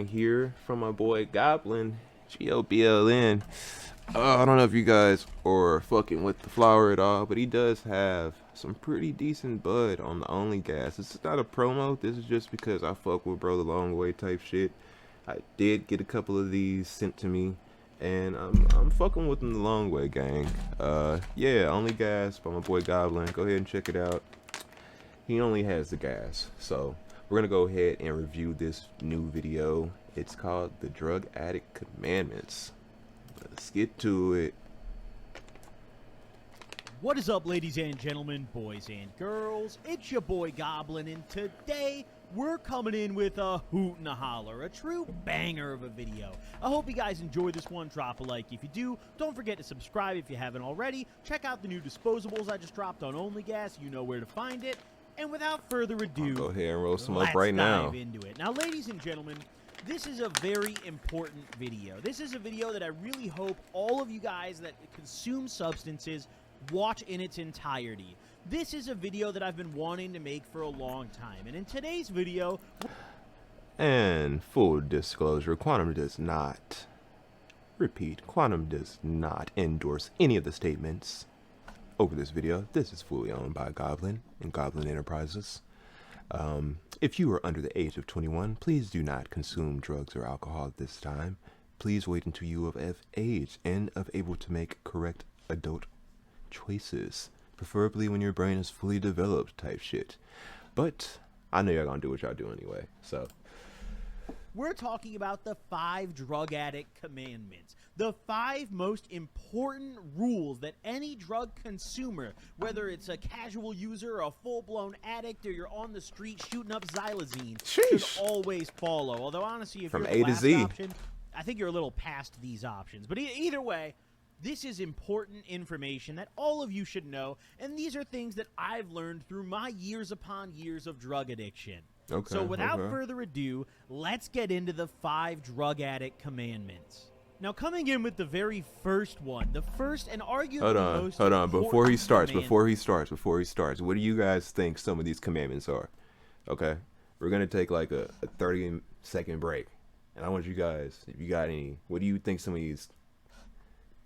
one here from my boy Goblin, GOBLN. I don't know if you guys are fucking with the flower at all, but he does have some pretty decent bud on the only gas. This is not a promo. This is just because I fuck with bro the long way type shit. I did get a couple of these sent to me, and I'm fucking with them the long way, gang. Yeah, only gas by my boy Goblin. Go ahead and check it out. He only has the gas, so we're gonna go ahead and review this new video. It's called the Drug Addict Commandments. Let's get to it. What is up, ladies and gentlemen, boys and girls? It's your boy Goblin, and today we're coming in with a hoot and a holler, a true banger of a video. I hope you guys enjoy this one. Drop a like if you do. Don't forget to subscribe if you haven't already. Check out the new disposables I just dropped on OnlyGas. You know where to find it. And without further ado, I'll go ahead and roll some up right now. Let's dive into it. Now, ladies and gentlemen, this is a very important video. This is a video that I really hope all of you guys that consume substances watch in its entirety. This is a video that I've been wanting to make for a long time. And in today's video... And full disclosure, Quantum does not endorse any of the statements over this video. This is fully owned by Goblin and Goblin Enterprises. If you are under the age of 21, please do not consume drugs or alcohol at this time. Please wait until you are of age and of able to make correct adult choices, preferably when your brain is fully developed type shit. But I know y'all gonna do what y'all do anyway, so. We're talking about the 5 drug addict commandments. The 5 most important rules that any drug consumer, whether it's a casual user, a full-blown addict, or you're on the street shooting up xylazine, should always follow. Although, honestly, if from you're A the to last Z option, I think you're a little past these options. But either way, this is important information that all of you should know, and these are things that I've learned through my years upon years of drug addiction. Okay, so without further ado, let's get into the 5 drug addict commandments. Now, coming in with the very first one, the first and arguably most hold on, before he starts, what do you guys think some of these commandments are? Okay, we're gonna take like a 30-second break, and I want you guys, if you got any, what do you think some of these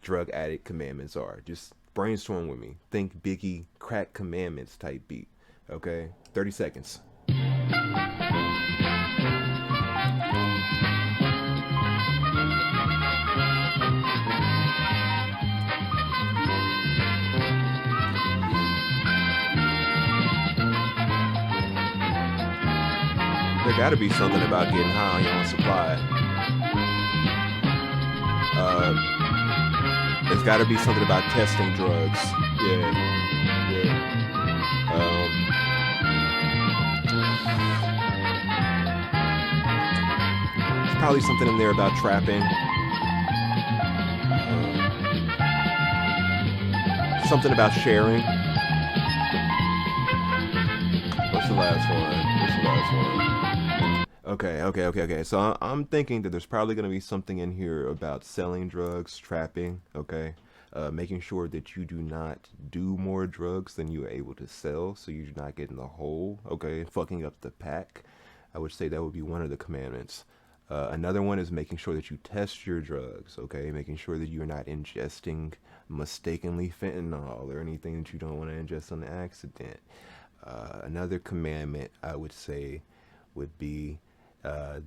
drug addict commandments are? Just brainstorm with me. Think Biggie crack commandments type beat. Okay, 30 seconds. There gotta be something about getting high on your own supply. There's gotta be something about testing drugs. Yeah. There's probably something in there about trapping. Something about sharing. What's the last one? Okay. So I'm thinking that there's probably going to be something in here about selling drugs, trapping, okay? Making sure that you do not do more drugs than you are able to sell, so you do not get in the hole, okay? Fucking up the pack. I would say that would be one of the commandments. Another one is making sure that you test your drugs, okay? Making sure that you're not ingesting mistakenly fentanyl or anything that you don't want to ingest on accident. Another commandment I would say would be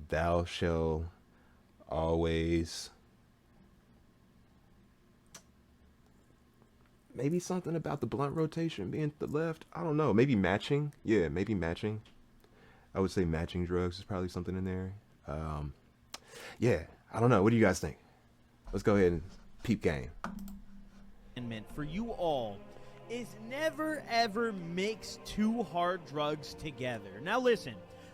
thou shalt always, maybe something about the blunt rotation being to the left. I don't know. Maybe matching. Yeah, maybe matching. I would say matching drugs is probably something in there. Yeah, I don't know. What do you guys think? Let's go ahead and peep game. For you all is never ever mix 2 hard drugs together. Now listen,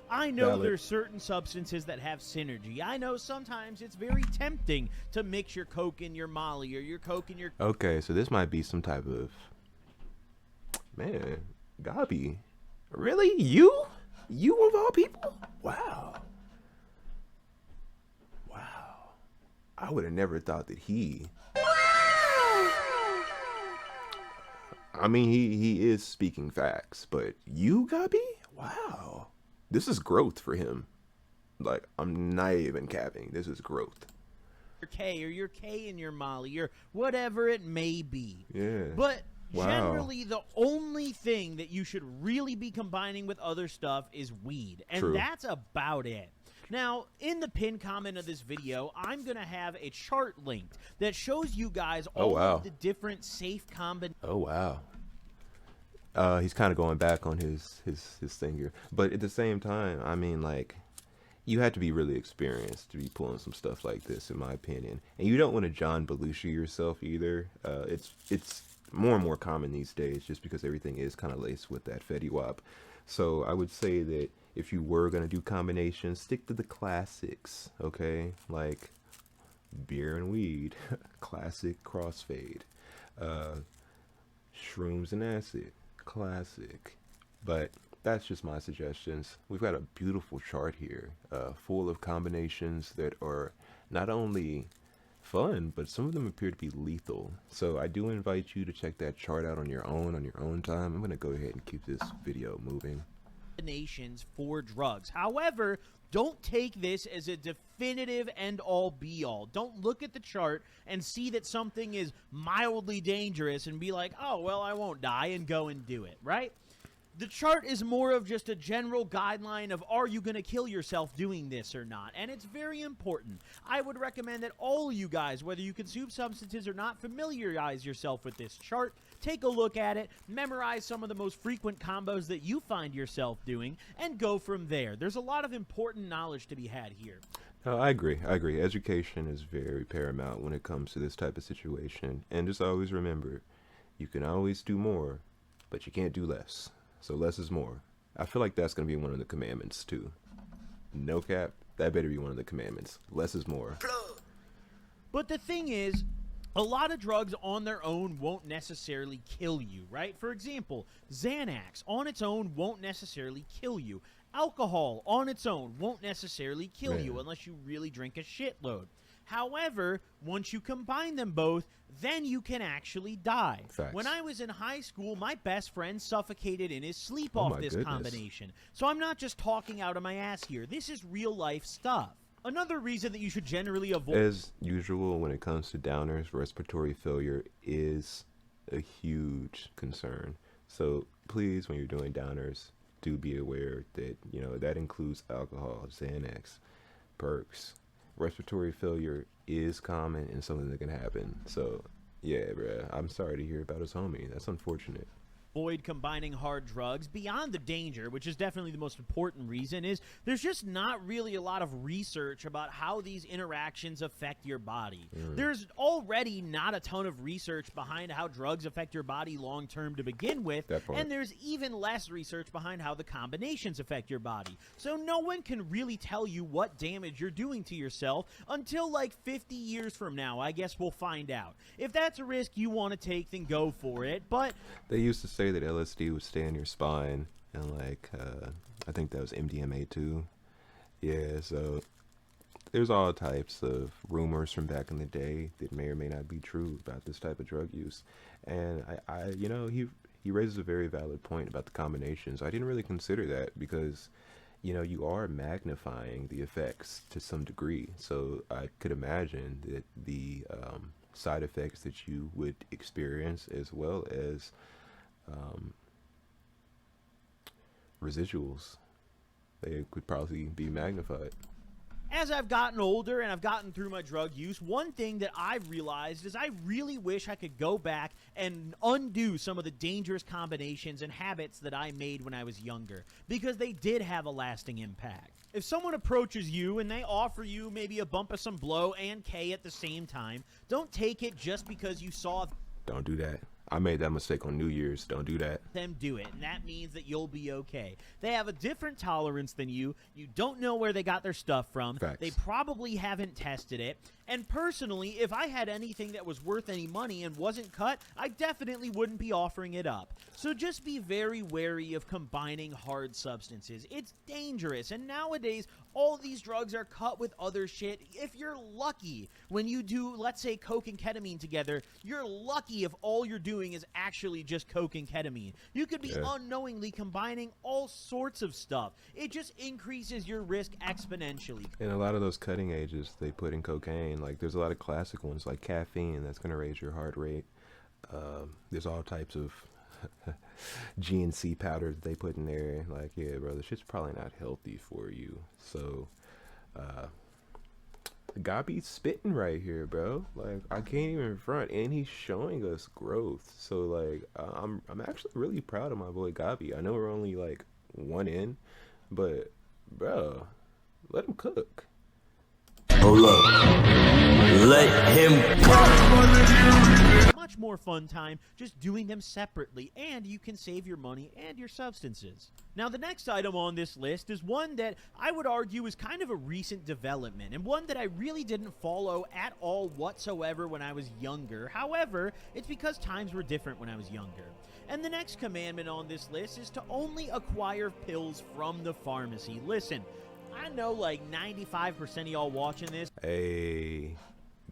I know there's certain substances that have synergy. I know sometimes it's very tempting to mix your coke in your molly or your coke in your... Okay, so this might be some type of... Man, Gabi. Really? You? You of all people? Wow. I would have never thought that he... I mean, he is speaking facts, but you, Gabi? Wow. This is growth for him. Like, I'm not even capping. This is growth. Your K or your K in your Molly or whatever it may be. Yeah. But Wow. generally, the only thing that you should really be combining with other stuff is weed. And True. that's about it. Now, in the pinned comment of this video, I'm going to have a chart linked that shows you guys all of the different safe combinations. Oh, wow. He's kind of going back on his thing here. But at the same time, I mean, like, you had to be really experienced to be pulling some stuff like this, in my opinion. And you don't want to John Belushi yourself either. It's more and more common these days just because everything is kind of laced with that Fetty Wap. So I would say that if you were going to do combinations, stick to the classics, okay? Like beer and weed, classic crossfade, shrooms and acid, classic. But that's just my suggestions. We've got a beautiful chart here, full of combinations that are not only fun, but some of them appear to be lethal. So I do invite you to check that chart out on your own time. I'm gonna go ahead and keep this video moving. Combinations for drugs. However, don't take this as a definitive end-all be-all. Don't look at the chart and see that something is mildly dangerous and be like, oh, well, I won't die, and go and do it, right? The chart is more of just a general guideline of, are you going to kill yourself doing this or not? And it's very important. I would recommend that all you guys, whether you consume substances or not, familiarize yourself with this chart. Take a look at it, memorize some of the most frequent combos that you find yourself doing, and go from there. There's a lot of important knowledge to be had here. I agree. Education is very paramount when it comes to this type of situation. And just always remember, you can always do more, but you can't do less. So less is more. I feel like that's going to be one of the commandments too. No cap, that better be one of the commandments. Less is more. But the thing is, a lot of drugs on their own won't necessarily kill you, right? For example, Xanax on its own won't necessarily kill you. Alcohol on its own won't necessarily kill you unless you really drink a shitload. However, once you combine them both, then you can actually die. Facts. When I was in high school, my best friend suffocated in his sleep off this combination. So I'm not just talking out of my ass here. This is real life stuff. Another reason that you should generally avoid... As usual, when it comes to downers, respiratory failure is a huge concern. So please, when you're doing downers, do be aware that, you know, that includes alcohol, Xanax, perks. Respiratory failure is common and something that can happen. So, yeah, bruh, I'm sorry to hear about his homie. That's unfortunate. Avoid combining hard drugs beyond the danger, which is definitely the most important reason, is there's just not really a lot of research about how these interactions affect your body. There's already not a ton of research behind how drugs affect your body long term to begin with, and there's even less research behind how the combinations affect your body. So no one can really tell you what damage you're doing to yourself until like 50 years from now. I guess we'll find out. If that's a risk you want to take, then go for it, but... They used to say that LSD would stay in your spine, and like I think that was MDMA too. Yeah, so there's all types of rumors from back in the day that may or may not be true about this type of drug use. And I you know, he raises a very valid point about the combinations. I didn't really consider that because, you know, you are magnifying the effects to some degree. So I could imagine that the side effects that you would experience, as well as residuals, they could probably be magnified. As I've gotten older and I've gotten through my drug use, one thing that I've realized is I really wish I could go back and undo some of the dangerous combinations and habits that I made when I was younger, because they did have a lasting impact. If someone approaches you and they offer you maybe a bump of some blow and K at the same time, don't take it just because you saw... Don't do that. I made that mistake on New Year's. Don't do that. Them do it, and that means that you'll be okay. They have a different tolerance than you. You don't know where they got their stuff from. Facts. They probably haven't tested it. And personally, if I had anything that was worth any money and wasn't cut, I definitely wouldn't be offering it up. So just be very wary of combining hard substances. It's dangerous, and nowadays, all these drugs are cut with other shit. If you're lucky, when you do, let's say, coke and ketamine together, you're lucky if all you're doing doing is actually just coke and ketamine. You could be unknowingly combining all sorts of stuff. It just increases your risk exponentially. And a lot of those cutting agents they put in cocaine, like there's a lot of classic ones like caffeine that's going to raise your heart rate. There's all types of GNC powder that they put in there. Like, yeah, bro, the shit's probably not healthy for you. So, God be spitting right here, bro. Like, I can't even front, and he's showing us growth. So, like, I'm actually really proud of my boy Gabi. I know we're only like one in, but bro, let him cook. Hold up. Let him cook. Much more fun time just doing them separately, and you can save your money and your substances. Now, the next item on this list is one that I would argue is kind of a recent development, and one that I really didn't follow at all whatsoever when I was younger. However, it's because times were different when I was younger. And the next commandment on this list is to only acquire pills from the pharmacy. Listen, I know like 95% of y'all watching this. Hey,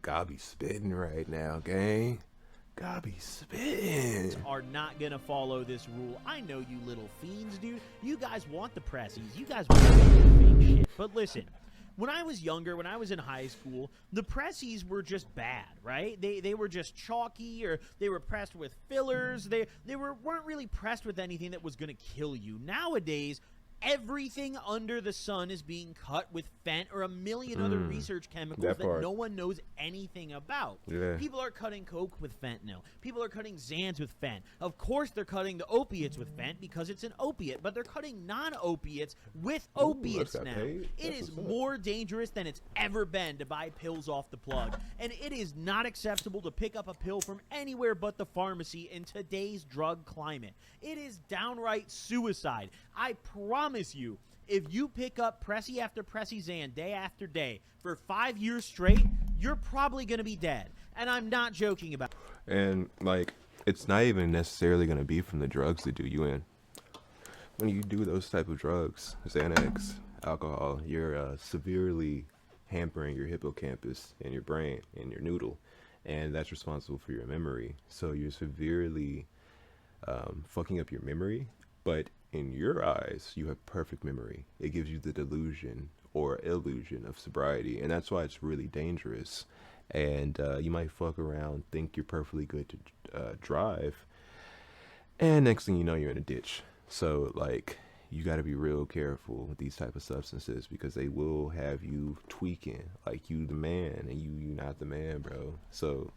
Gabi spitting right now, gang. Gabi spitting. Are not gonna follow this rule. I know you little fiends, dude. You guys want the pressies. You guys want the fake shit. But listen, when I was younger, when I was in high school, the pressies were just bad, right? They were just chalky, or they were pressed with fillers. They weren't really pressed with anything that was gonna kill you. Nowadays, everything under the sun is being cut with fent or a million other research chemicals that no one knows anything about. Yeah. People are cutting coke with fentanyl. People are cutting Xans with fent. Of course they're cutting the opiates with fent because it's an opiate, but they're cutting non-opiates with opiates now. It is more dangerous than it's ever been to buy pills off the plug, and it is not acceptable to pick up a pill from anywhere but the pharmacy in today's drug climate. It is downright suicide. I promise you, if you pick up Pressy after Pressy Xan day after day for 5 years straight, you're probably going to be dead. And I'm not joking about it. And, like, it's not even necessarily going to be from the drugs that do you in. When you do those type of drugs, Xanax, alcohol, you're severely hampering your hippocampus and your brain and your noodle. And that's responsible for your memory. So you're severely fucking up your memory. But in your eyes, you have perfect memory. It gives you the delusion or illusion of sobriety, and that's why it's really dangerous. And you might fuck around, think you're perfectly good to drive, and next thing you know, you're in a ditch. So, like, you got to be real careful with these type of substances because they will have you tweaking like you the man, and you not the man, bro. So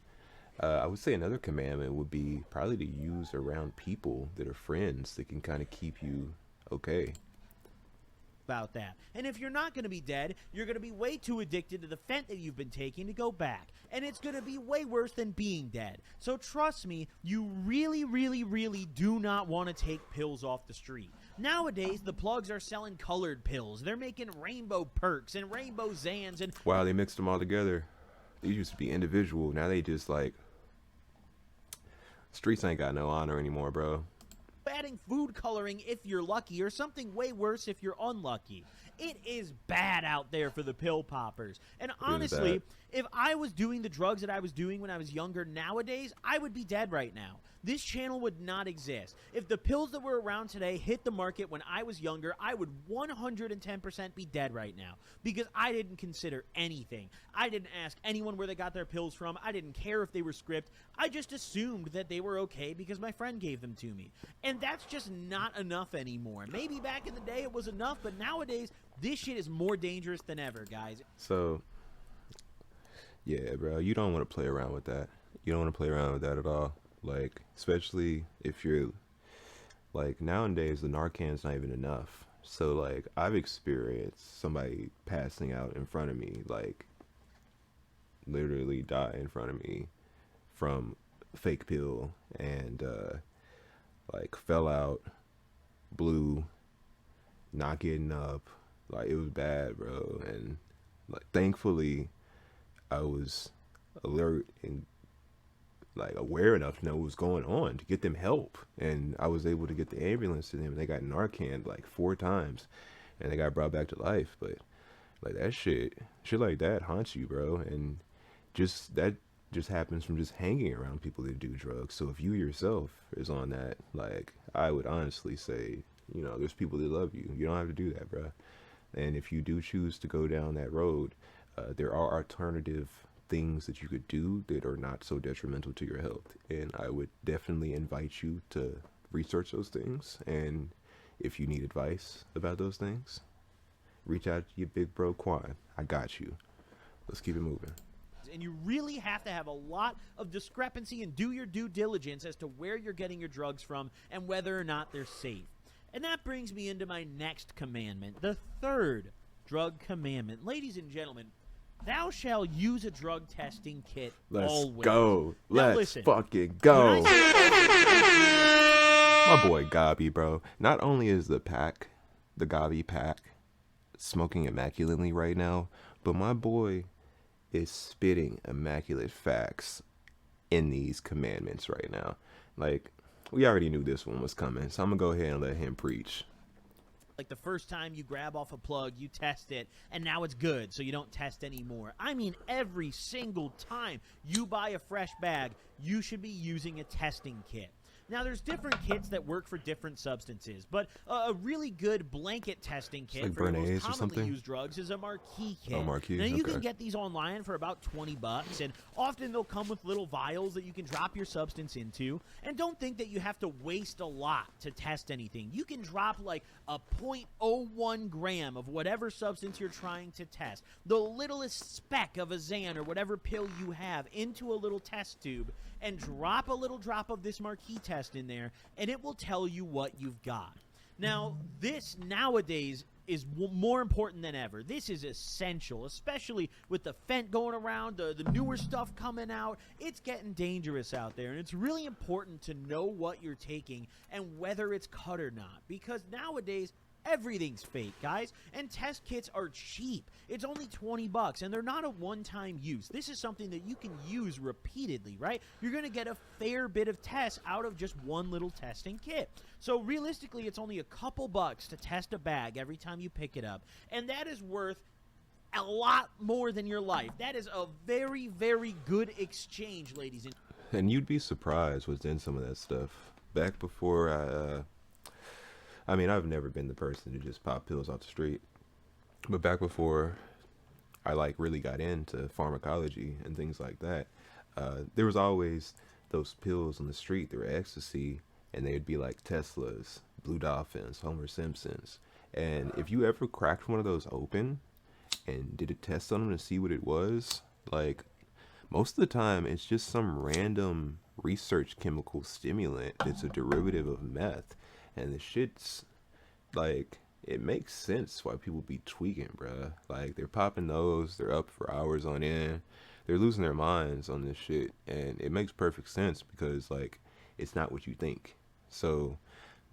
I would say another commandment would be probably to use around people that are friends that can kind of keep you okay. About that. And if you're not going to be dead, you're going to be way too addicted to the fent that you've been taking to go back. And it's going to be way worse than being dead. So trust me, you really, really, really do not want to take pills off the street. Nowadays, the plugs are selling colored pills. They're making rainbow perks and rainbow Xans and... Wow, they mixed them all together. They used to be individual. Now they just like... Streets ain't got no honor anymore, bro. Adding food coloring if you're lucky, or something way worse if you're unlucky. It is bad out there for the pill poppers. And honestly, if I was doing the drugs that I was doing when I was younger nowadays, I would be dead right now. This channel would not exist. If the pills that were around today hit the market when I was younger, I would 110% be dead right now because I didn't consider anything. I didn't ask anyone where they got their pills from. I didn't care if they were script. I just assumed that they were okay because my friend gave them to me. And that's just not enough anymore. Maybe back in the day it was enough, but nowadays this shit is more dangerous than ever, guys. So, yeah, bro, you don't want to play around with that. You don't want to play around with that at all. Like, especially if you're, like, nowadays the Narcan's not even enough. So, like, I've experienced somebody passing out in front of me, like, literally die in front of me from fake pill and, like, fell out, blue, not getting up. Like, it was bad, bro. And, like, thankfully, I was alert and, like, aware enough to know what was going on to get them help. And I was able to get the ambulance to them. They got Narcan, like, 4 times. And they got brought back to life. But, like, that shit like that haunts you, bro. And just just happens from just hanging around people that do drugs. So if you yourself is on that, like, I would honestly say, you know, there's people that love you. You don't have to do that, bro. And if you do choose to go down that road, there are alternative things that you could do that are not so detrimental to your health. And I would definitely invite you to research those things. And if you need advice about those things, reach out to your big bro Quan. I got you. Let's keep it moving. And you really have to have a lot of discrepancy and do your due diligence as to where you're getting your drugs from and whether or not they're safe. And that brings me into my next commandment, the third drug commandment. Ladies and gentlemen, thou shalt use a drug testing kit always. Go. Now Let's listen, fucking go. My boy Gabi, bro. Not only is the Gabi pack, smoking immaculately right now, but my boy is spitting immaculate facts in these commandments right now. Like, we already knew this one was coming, so I'm gonna go ahead and let him preach. Like the first time you grab off a plug, you test it, and now it's good, so you don't test anymore. I mean, every single time you buy a fresh bag, you should be using a testing kit. Now, there's different kits that work for different substances, but a really good blanket testing kit like for the Bernays most or commonly something? used drugs is a Marquis kit. Oh, Marquis, Now, you okay. can get these online for about $20, and often they'll come with little vials that you can drop your substance into. And don't think that you have to waste a lot to test anything. You can drop like a 0.01 gram of whatever substance you're trying to test, the littlest speck of a Xan or whatever pill you have, into a little test tube, and drop a little drop of this Marquis test in there, and it will tell you what you've got. Now, this nowadays is more important than ever. This is essential, especially with the fent going around, the newer stuff coming out. It's getting dangerous out there, and it's really important to know what you're taking and whether it's cut or not, because nowadays everything's fake, guys, and test kits are cheap. It's only $20, and they're not a one-time use. This is something that you can use repeatedly, right? You're going to get a fair bit of tests out of just one little testing kit. So realistically, it's only a couple bucks to test a bag every time you pick it up, and that is worth a lot more than your life. That is a very, very good exchange, ladies and gentlemen. And you'd be surprised what's in some of that stuff. Back before I mean, I've never been the person to just pop pills off the street. But back before I like really got into pharmacology and things like that, there was always those pills on the street that were ecstasy, and they'd be like Teslas, Blue Dolphins, Homer Simpsons. And if you ever cracked one of those open and did a test on them to see what it was, like, most of the time it's just some random research chemical stimulant that's a derivative of meth. And the shit's, like, it makes sense why people be tweaking, bruh. Like, they're popping those, they're up for hours on end, they're losing their minds on this shit. And it makes perfect sense because, like, it's not what you think. So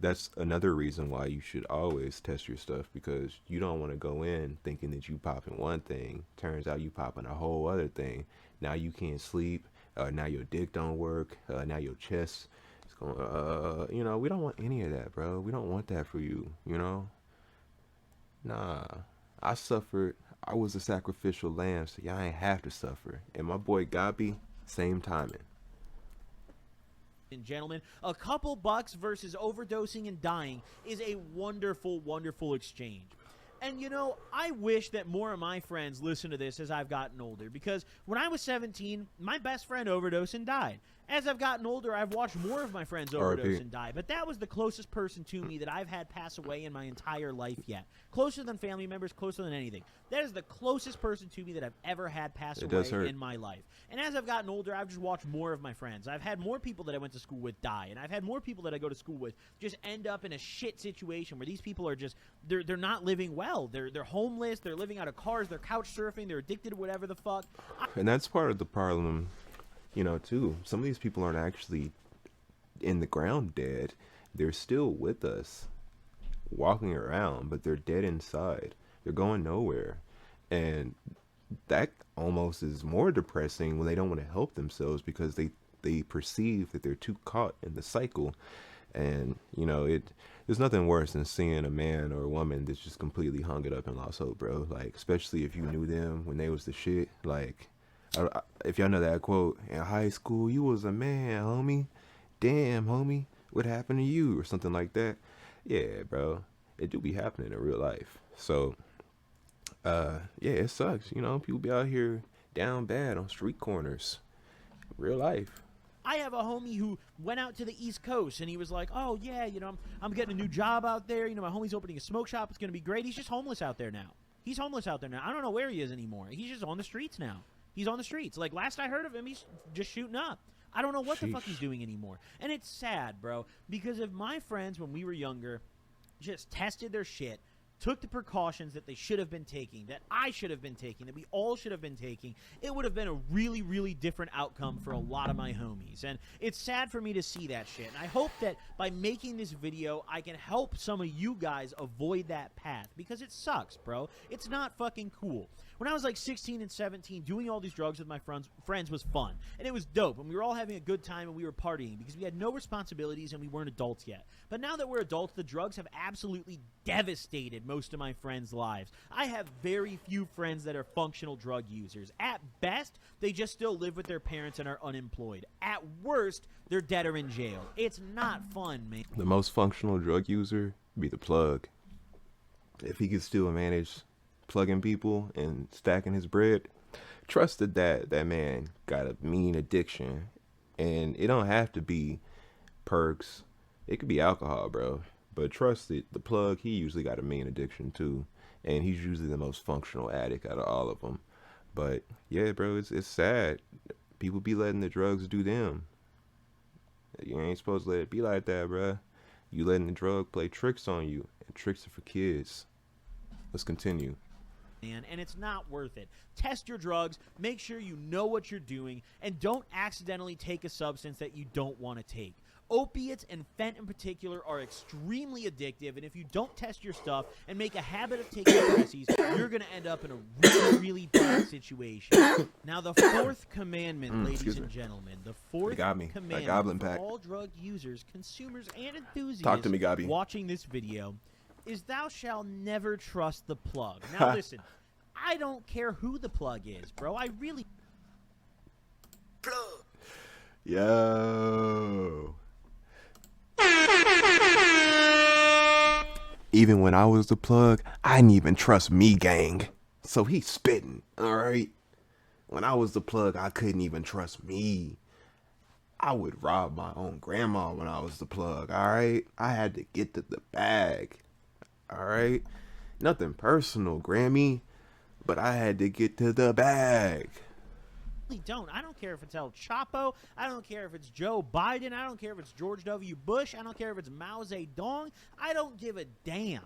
that's another reason why you should always test your stuff, because you don't want to go in thinking that you popping one thing. Turns out you popping a whole other thing. Now you can't sleep. Now your dick don't work. Now your chest is going, you know, we don't want any of that, bro. We don't want that for you, you know? Nah, I suffered. I was a sacrificial lamb, so y'all ain't have to suffer. And my boy Gabi, same timing. And gentlemen, a couple bucks versus overdosing and dying is a wonderful, wonderful exchange. And you know, I wish that more of my friends listen to this as I've gotten older, because when I was 17, my best friend overdosed and died. As I've gotten older, I've watched more of my friends overdose and die, but that was the closest person to me that I've had pass away in my entire life yet. Closer than family members, closer than anything. That is the closest person to me that I've ever had pass away in my life. And as I've gotten older, I've just watched more of my friends. I've had more people that I went to school with die, and I've had more people that I go to school with just end up in a shit situation where these people are just, they're not living well. They're homeless, they're living out of cars, they're couch surfing, they're addicted to whatever the fuck. And that's part of the problem, you know, too. Some of these people aren't actually in the ground dead. They're still with us, walking around, but they're dead inside. They're going nowhere. And that almost is more depressing when they don't want to help themselves because they perceive that they're too caught in the cycle. And, you know, there's nothing worse than seeing a man or a woman that's just completely hung it up and lost hope, bro. Like, especially if you knew them when they was the shit. Like, If y'all know that quote, in high school, you was a man, homie. Damn, homie, what happened to you? Or something like that. Yeah, bro. It do be happening in real life. So, yeah, it sucks. You know, people be out here down bad on street corners. Real life. I have a homie who went out to the East Coast, and he was like, oh, yeah, you know, I'm getting a new job out there. You know, my homie's opening a smoke shop. It's going to be great. He's just homeless out there now. He's homeless out there now. I don't know where he is anymore. He's just on the streets now. He's on the streets. Like, last I heard of him, he's just shooting up. I don't know what the fuck he's doing anymore. And it's sad, bro, because if my friends, when we were younger, just tested their shit, took the precautions that they should have been taking, that I should have been taking, that we all should have been taking, it would have been a really, really different outcome for a lot of my homies. And it's sad for me to see that shit. And I hope that by making this video, I can help some of you guys avoid that path, because it sucks, bro. It's not fucking cool. When I was like 16 and 17, doing all these drugs with my friends was fun. And it was dope. And we were all having a good time, and we were partying because we had no responsibilities and we weren't adults yet. But now that we're adults, the drugs have absolutely devastated most of my friends' lives. I have very few friends that are functional drug users. At best, they just still live with their parents and are unemployed. At worst, they're dead or in jail. It's not fun, man. The most functional drug user be the plug. If he could still manage plugging people and stacking his bread, trusted that man got a mean addiction. And it don't have to be perks. It could be alcohol, bro. But trust it, the plug, he usually got a mean addiction too. And he's usually the most functional addict out of all of them. But yeah, bro, it's sad. People be letting the drugs do them. You ain't supposed to let it be like that, bro. You letting the drug play tricks on you. And tricks are for kids. Let's continue. And it's not worth it. Test your drugs, make sure you know what you're doing, and don't accidentally take a substance that you don't want to take. Opiates and fent in particular are extremely addictive, and if you don't test your stuff and make a habit of taking Pressies, you're going to end up in a really, really bad situation. Now, the fourth commandment, ladies and gentlemen, the fourth commandment for all drug users, consumers, and enthusiasts watching this video is thou shalt never trust the plug. Now, listen, I don't care who the plug is, bro. I really... Plug. Yo. Even when I was the plug, I didn't even trust me, gang. So he's spitting, alright? When I was the plug, I couldn't even trust me. I would rob my own grandma when I was the plug, alright? I had to get to the bag, alright? Nothing personal, Grammy, but I had to get to the bag. Don't. I don't care if it's El Chapo. I don't care if it's Joe Biden. I don't care if it's George W. Bush. I don't care if it's Mao Zedong. I don't give a damn.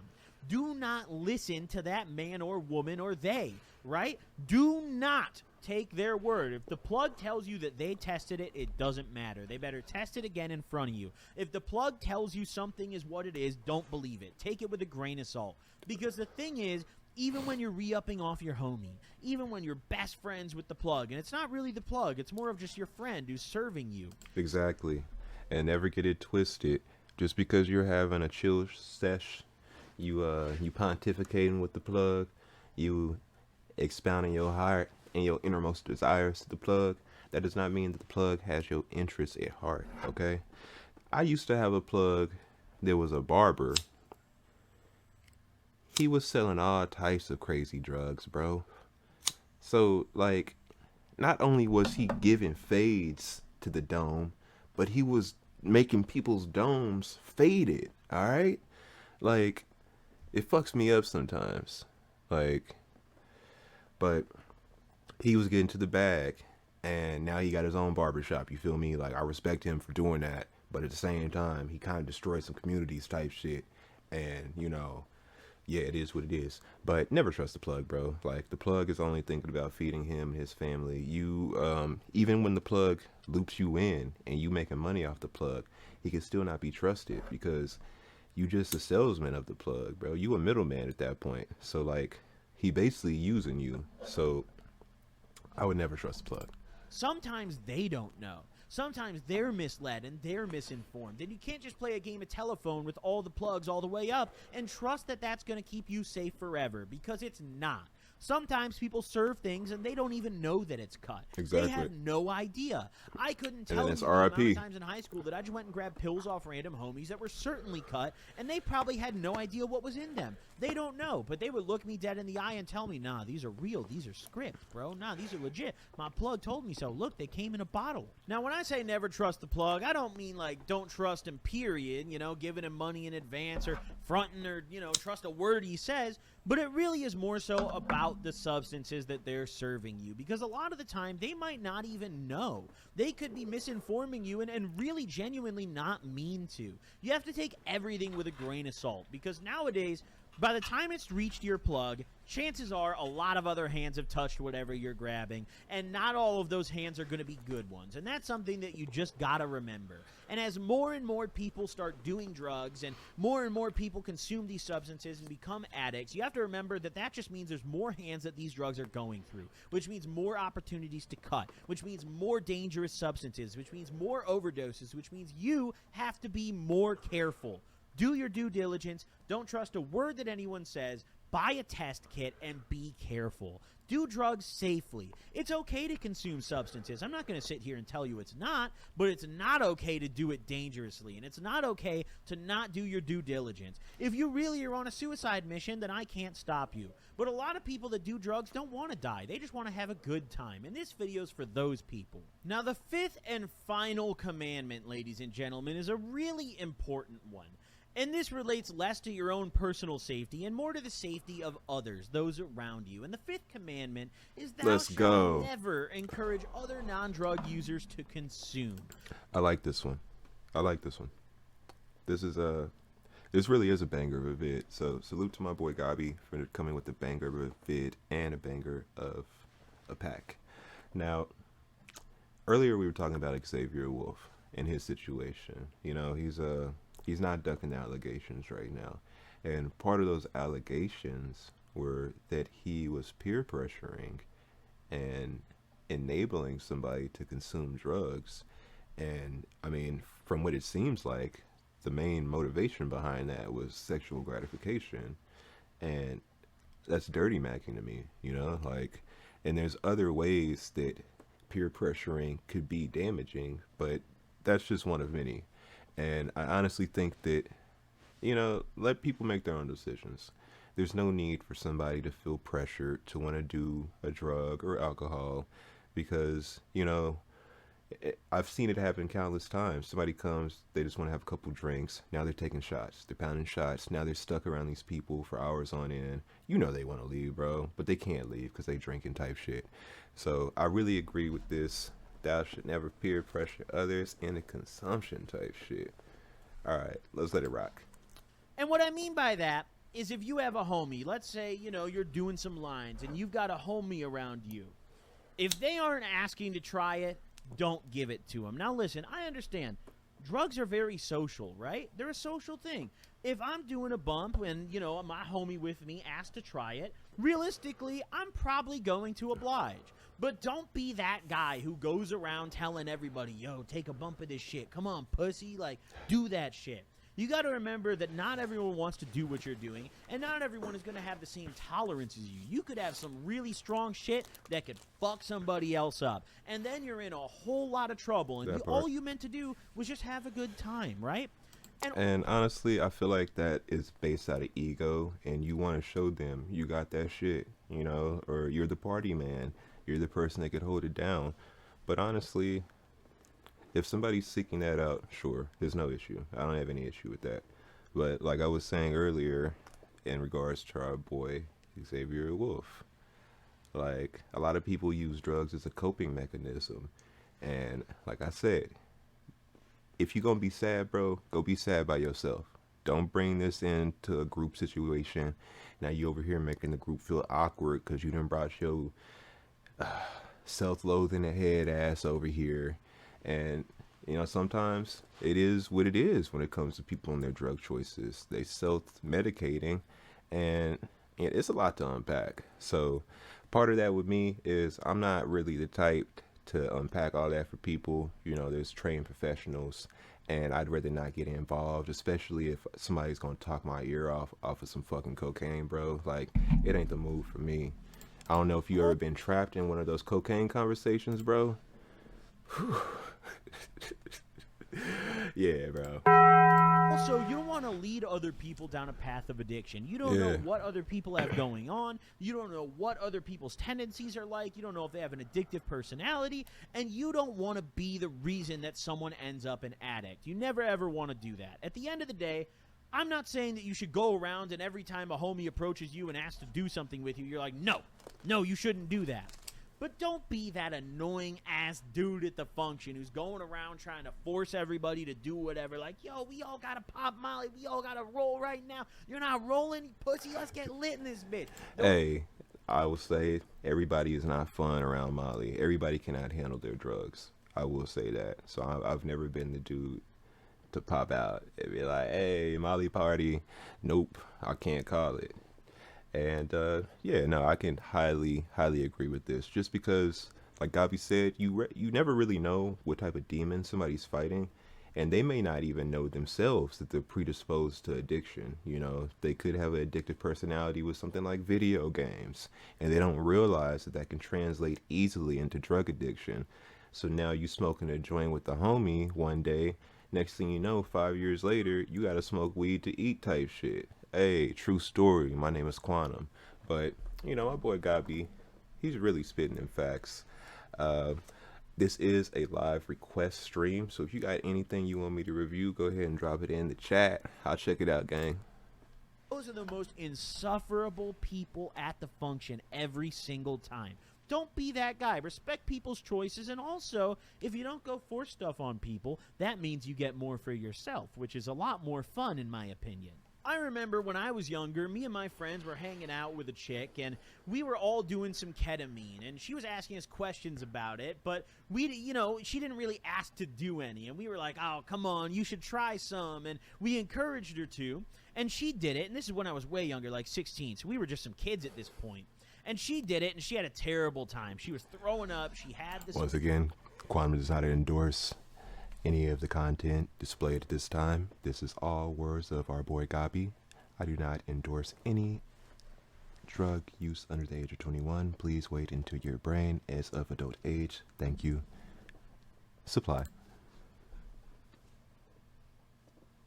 Do not listen to that man or woman or they, right? Do not take their word. If the plug tells you that they tested it, it doesn't matter. They better test it again in front of you. If the plug tells you something is what it is, don't believe it. Take it with a grain of salt. Because the thing is, even when you're re-upping off your homie, even when you're best friends with the plug, and it's not really the plug, it's more of just your friend who's serving you. Exactly. And never get it twisted. Just because you're having a chill sesh, you pontificating with the plug, you expounding your heart and your innermost desires to the plug, that does not mean that the plug has your interests at heart, okay? I used to have a plug. There was a barber. He was selling all types of crazy drugs, bro. So, like, not only was he giving fades to the dome, but he was making people's domes faded, alright? Like, it fucks me up sometimes. Like, but he was getting to the bag, and now he got his own barbershop, you feel me? Like, I respect him for doing that, but at the same time, he kind of destroyed some communities type shit, and, you know... Yeah, it is what it is. But never trust the plug, bro. Like, the plug is only thinking about feeding him and his family. You, even when the plug loops you in and you making money off the plug, he can still not be trusted because you just a salesman of the plug, bro. You a middleman at that point. So, like, he basically using you. So, I would never trust the plug. Sometimes they don't know. Sometimes they're misled and they're misinformed. And you can't just play a game of telephone with all the plugs all the way up and trust that that's going to keep you safe forever, because it's not. Sometimes people serve things and they don't even know that it's cut. Exactly. They had no idea. I couldn't And tell then you it's the amount RIP. of times in high school that I just went and grabbed pills off random homies that were certainly cut, and they probably had no idea what was in them. They don't know, but they would look me dead in the eye and tell me, nah, these are real. These are scripts, bro. Nah, these are legit. My plug told me so. Look, they came in a bottle. Now, when I say never trust the plug, I don't mean like don't trust him, period, you know, giving him money in advance or fronting or, you know, trust a word he says, but it really is more so about the substances that they're serving you, because a lot of the time they might not even know. They could be misinforming you and really genuinely not mean to. You have to take everything with a grain of salt, because nowadays, by the time it's reached your plug, chances are a lot of other hands have touched whatever you're grabbing, and not all of those hands are going to be good ones. And that's something that you just got to remember. And as more and more people start doing drugs and more people consume these substances and become addicts, you have to remember that that just means there's more hands that these drugs are going through, which means more opportunities to cut, which means more dangerous substances, which means more overdoses, which means you have to be more careful. Do your due diligence. Don't trust a word that anyone says. Buy a test kit and be careful. Do drugs safely. It's okay to consume substances. I'm not going to sit here and tell you it's not, but it's not okay to do it dangerously, and it's not okay to not do your due diligence. If you really are on a suicide mission, then I can't stop you. But a lot of people that do drugs don't want to die. They just want to have a good time, and this video's for those people. Now, the fifth and final commandment, ladies and gentlemen, is a really important one. And this relates less to your own personal safety and more to the safety of others, those around you. And the fifth commandment is thou shalt never encourage other non-drug users to consume. I like this one. I like this one. This really is a banger of a vid. So salute to my boy Gabi for coming with a banger of a vid and a banger of a pack. Now, earlier we were talking about Xavier Wolf and his situation. You know, he's not ducking allegations right now. And part of those allegations were that he was peer pressuring and enabling somebody to consume drugs. And I mean, from what it seems like, the main motivation behind that was sexual gratification. And that's dirty macking to me, you know? Like, and there's other ways that peer pressuring could be damaging, but that's just one of many. And I honestly think that, you know, let people make their own decisions. There's no need for somebody to feel pressured to want to do a drug or alcohol because, you know, I've seen it happen countless times. Somebody comes, they just want to have a couple drinks. Now they're taking shots. They're pounding shots. Now they're stuck around these people for hours on end. You know they want to leave, bro, but they can't leave because they drinking type shit. So I really agree with this. Thou should never peer pressure others into consumption type shit. All right, let's let it rock. And what I mean by that is if you have a homie, let's say, you know, you're doing some lines and you've got a homie around you. If they aren't asking to try it, don't give it to them. Now listen, I understand. Drugs are very social, right? They're a social thing. If I'm doing a bump and, you know, my homie with me asked to try it, realistically, I'm probably going to oblige. But don't be that guy who goes around telling everybody, yo, take a bump of this shit. Come on, pussy. Like, do that shit. You got to remember that not everyone wants to do what you're doing, and not everyone is going to have the same tolerance as you. You could have some really strong shit that could fuck somebody else up, and then you're in a whole lot of trouble, and all you meant to do was just have a good time, right? And honestly, I feel like that is based out of ego, and you want to show them you got that shit, you know, or you're the party man. You're the person that could hold it down. But honestly, if somebody's seeking that out, sure, there's no issue. I don't have any issue with that. But like I was saying earlier, in regards to our boy Xavier Wolf, like a lot of people use drugs as a coping mechanism. And like I said, if you're gonna be sad, bro, go be sad by yourself. Don't bring this into a group situation. Now you over here making the group feel awkward because you done brought your self-loathing head ass over here. And you know, sometimes it is what it is when it comes to people and their drug choices. They self-medicating, and it's a lot to unpack. So part of that with me is I'm not really the type to unpack all that for people. You know, there's trained professionals, and I'd rather not get involved, especially if somebody's gonna talk my ear off of some fucking cocaine, bro. Like, it ain't the move for me. I don't know if you ever been trapped in one of those cocaine conversations, bro. Yeah, bro. Also, you don't want to lead other people down a path of addiction. You don't know what other people have going on. You don't know what other people's tendencies are like. You don't know if they have an addictive personality. And you don't want to be the reason that someone ends up an addict. You never, ever want to do that. At the end of the day, I'm not saying that you should go around and every time a homie approaches you and asks to do something with you, you're like, no, you shouldn't do that. But don't be that annoying-ass dude at the function who's going around trying to force everybody to do whatever. Like, yo, we all got to pop Molly. We all got to roll right now. You're not rolling, pussy. Let's get lit in this bitch. Hey, I will say everybody is not fun around Molly. Everybody cannot handle their drugs. I will say that. So I've never been the dude to pop out and be like, hey, Molly party. Nope, I can't call it. And yeah, no, I can highly agree with this. Just because, like Gabi said, you never really know what type of demon somebody's fighting, and they may not even know themselves that they're predisposed to addiction. You know, they could have an addictive personality with something like video games, and they don't realize that that can translate easily into drug addiction. So now you smoking a joint with the homie one day, next thing you know, 5 years later, you gotta smoke weed to eat type shit. Hey, true story. My name is Quantum. But, you know, my boy Gabi, he's really spitting in facts. This is a live request stream, so if you got anything you want me to review, go ahead and drop it in the chat. I'll check it out, gang. Those are the most insufferable people at the function every single time. Don't be that guy. Respect people's choices, and also, if you don't go force stuff on people, that means you get more for yourself, which is a lot more fun in my opinion. I remember when I was younger, me and my friends were hanging out with a chick, and we were all doing some ketamine, and she was asking us questions about it, but she didn't really ask to do any, and we were like, oh, come on, you should try some, and we encouraged her to, and she did it, and this is when I was way younger, like 16, so we were just some kids at this point, and she did it, and she had a terrible time. She was throwing up, she had this... Once again, Quantum does not endorse any of the content displayed at this time. This is all words of our boy Gabi. I do not endorse any drug use under the age of 21. Please wait until your brain is of adult age. Thank you. Supply.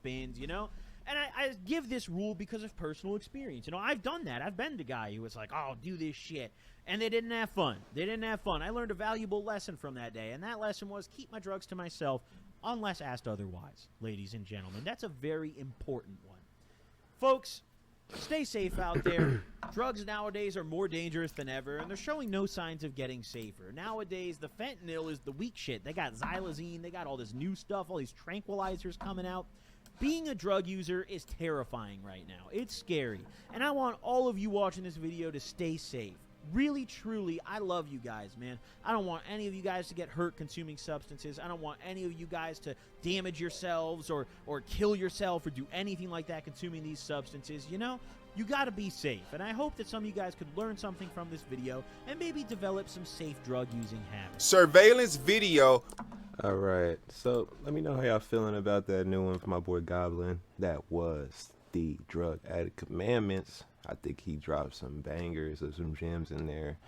Bins, you know? And I give this rule because of personal experience. You know, I've done that. I've been the guy who was like, oh, do this shit. And they didn't have fun. They didn't have fun. I learned a valuable lesson from that day. And that lesson was keep my drugs to myself unless asked otherwise, ladies and gentlemen. That's a very important one. Folks, stay safe out there. Drugs nowadays are more dangerous than ever, and they're showing no signs of getting safer. Nowadays, the fentanyl is the weak shit. They got xylazine. They got all this new stuff, all these tranquilizers coming out. Being a drug user is terrifying right now. It's scary. And I want all of you watching this video to stay safe. Really, truly, I love you guys, man. I don't want any of you guys to get hurt consuming substances. I don't want any of you guys to damage yourselves or kill yourself or do anything like that consuming these substances. You know, you got to be safe. And I hope that some of you guys could learn something from this video and maybe develop some safe drug using habits. Surveillance video. All right, so let me know how y'all feeling about that new one from my boy Goblin. That was the Drug Addict Commandments. I think he dropped some bangers or some gems in there.